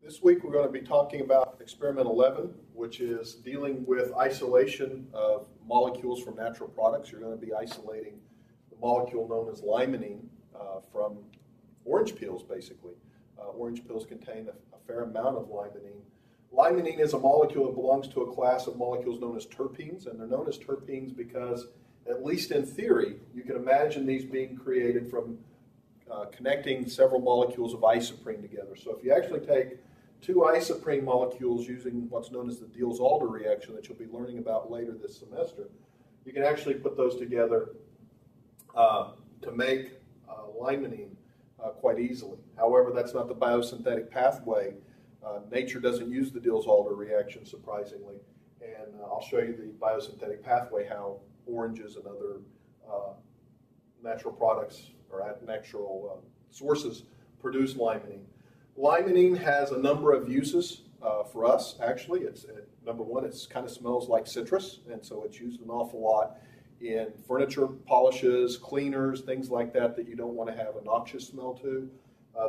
This week we're going to be talking about experiment 11, which is dealing with isolation of molecules from natural products. You're going to be isolating the molecule known as limonene from orange peels, basically. Orange peels contain a fair amount of limonene. Limonene is a molecule that belongs to a class of molecules known as terpenes, and they're known as terpenes because, at least in theory, you can imagine these being created from connecting several molecules of isoprene together. So if you actually take two isoprene molecules using what's known as the Diels-Alder reaction that you'll be learning about later this semester, you can actually put those together to make limonene quite easily. However, that's not the biosynthetic pathway. Nature doesn't use the Diels-Alder reaction, surprisingly, and I'll show you the biosynthetic pathway, how oranges and other natural products or natural sources produce limonene. Limonene has a number of uses for us, actually. Number one, it kind of smells like citrus, and so it's used an awful lot in furniture polishes, cleaners, things like that you don't want to have a noxious smell to.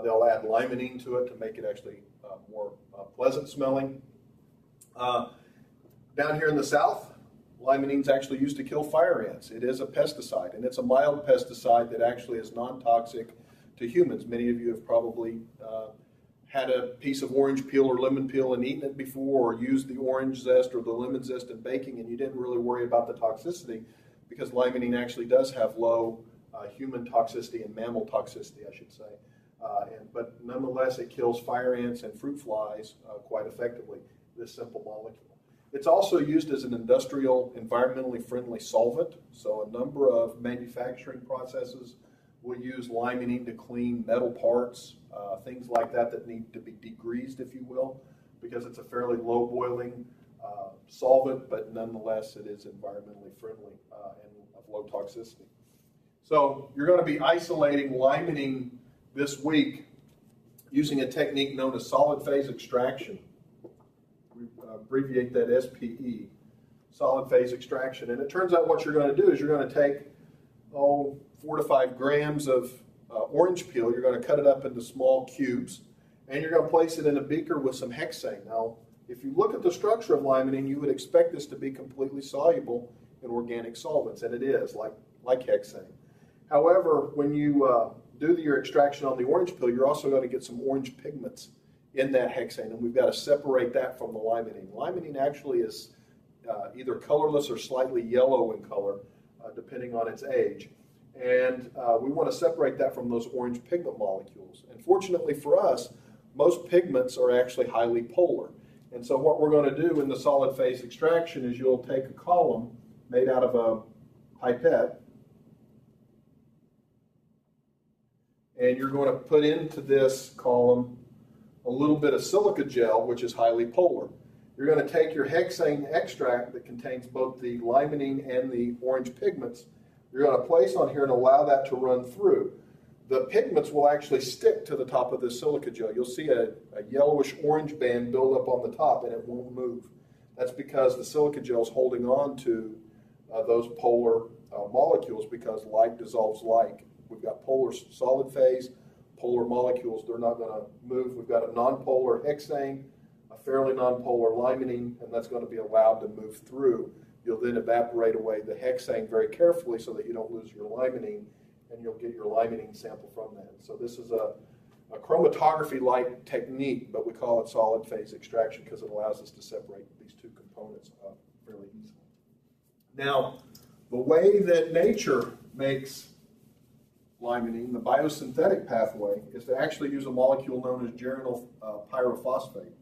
They'll add limonene to it to make it actually more pleasant smelling. Down here in the south, limonene is actually used to kill fire ants. It is a pesticide, and it's a mild pesticide that actually is non-toxic to humans. Many of you have probably had a piece of orange peel or lemon peel and eaten it before, or used the orange zest or the lemon zest in baking, and you didn't really worry about the toxicity because limonene actually does have low human toxicity and mammal toxicity, I should say. But nonetheless, it kills fire ants and fruit flies quite effectively, this simple molecule. It's also used as an industrial, environmentally friendly solvent. So a number of manufacturing processes will use limonene to clean metal parts, things like that need to be degreased, if you will, because it's a fairly low boiling solvent, but nonetheless it is environmentally friendly and of low toxicity. So you're going to be isolating limonene this week using a technique known as solid phase extraction. We abbreviate that SPE, solid phase extraction. And it turns out what you're going to do is you're going to take 4 to 5 grams of orange peel. You're going to cut it up into small cubes, and you're going to place it in a beaker with some hexane. Now, if you look at the structure of limonene, you would expect this to be completely soluble in organic solvents, and it is, like hexane. However, when you do your extraction on the orange peel, you're also going to get some orange pigments in that hexane, and we've got to separate that from the limonene. Limonene actually is either colorless or slightly yellow in color, depending on its age. And we want to separate that from those orange pigment molecules. And fortunately for us, most pigments are actually highly polar. And so what we're going to do in the solid phase extraction is you'll take a column made out of a pipette, and you're going to put into this column a little bit of silica gel, which is highly polar. You're going to take your hexane extract that contains both the limonene and the orange pigments. You're going to place on here and allow that to run through. The pigments will actually stick to the top of this silica gel. You'll see a yellowish orange band build up on the top, and it won't move. That's because the silica gel is holding on to those polar molecules, because like dissolves like. We've got polar solid phase, polar molecules. They're not going to move. We've got a nonpolar hexane, a fairly nonpolar limonene, and that's going to be allowed to move through. You'll then evaporate away the hexane very carefully so that you don't lose your limonene, and you'll get your limonene sample from that. So this is a chromatography-like technique, but we call it solid phase extraction because it allows us to separate these two components fairly easily. Now, the way that nature makes limonene, the biosynthetic pathway, is to actually use a molecule known as geranyl pyrophosphate.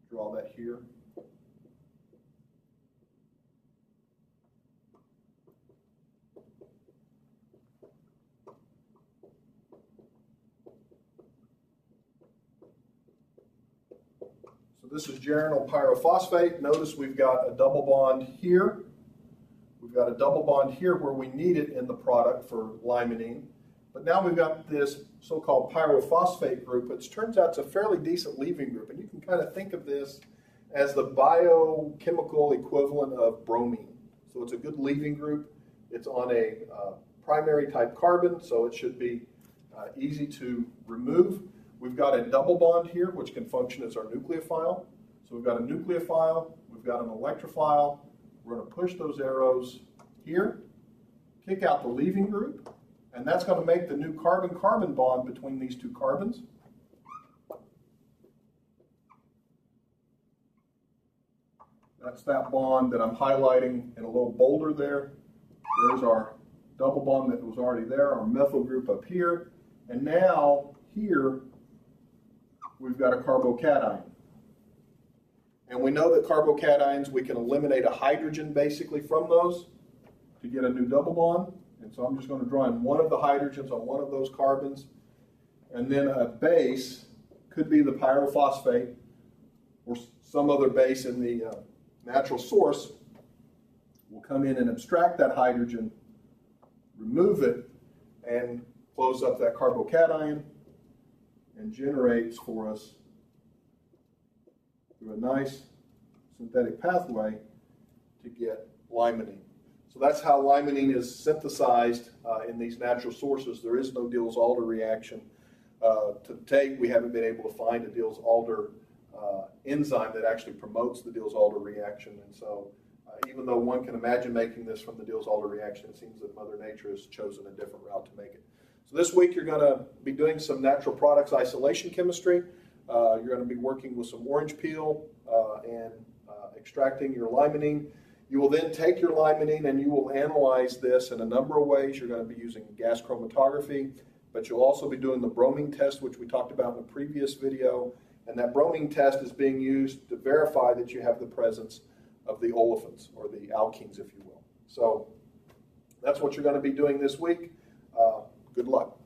Draw that here. So this is geranyl pyrophosphate. Notice we've got a double bond here. We've got a double bond here where we need it in the product for limonene. But now we've got this so-called pyrophosphate group, which turns out it's a fairly decent leaving group. And you can kind of think of this as the biochemical equivalent of bromine. So it's a good leaving group. It's on a primary type carbon, so it should be easy to remove. We've got a double bond here, which can function as our nucleophile. So we've got a nucleophile, we've got an electrophile. We're going to push those arrows here, kick out the leaving group, and that's going to make the new carbon-carbon bond between these two carbons. That's that bond that I'm highlighting in a little boulder there. There's our double bond that was already there, our methyl group up here. And now here we've got a carbocation. And we know that carbocations, we can eliminate a hydrogen basically from those to get a new double bond. And so I'm just going to draw in one of the hydrogens on one of those carbons. And then a base could be the pyrophosphate or some other base in the natural source. Will come in and abstract that hydrogen, remove it, and close up that carbocation and generates for us through a nice synthetic pathway to get limonene. So that's how limonene is synthesized in these natural sources. There is no Diels-Alder reaction. To date, we haven't been able to find a Diels-Alder enzyme that actually promotes the Diels-Alder reaction. And so even though one can imagine making this from the Diels-Alder reaction, it seems that Mother Nature has chosen a different route to make it. So this week you're going to be doing some natural products isolation chemistry. You're going to be working with some orange peel and extracting your limonene. You will then take your limonene and you will analyze this in a number of ways. You're going to be using gas chromatography, but you'll also be doing the bromine test, which we talked about in the previous video. And that bromine test is being used to verify that you have the presence of the olefins, or the alkenes, if you will. So that's what you're going to be doing this week. Good luck.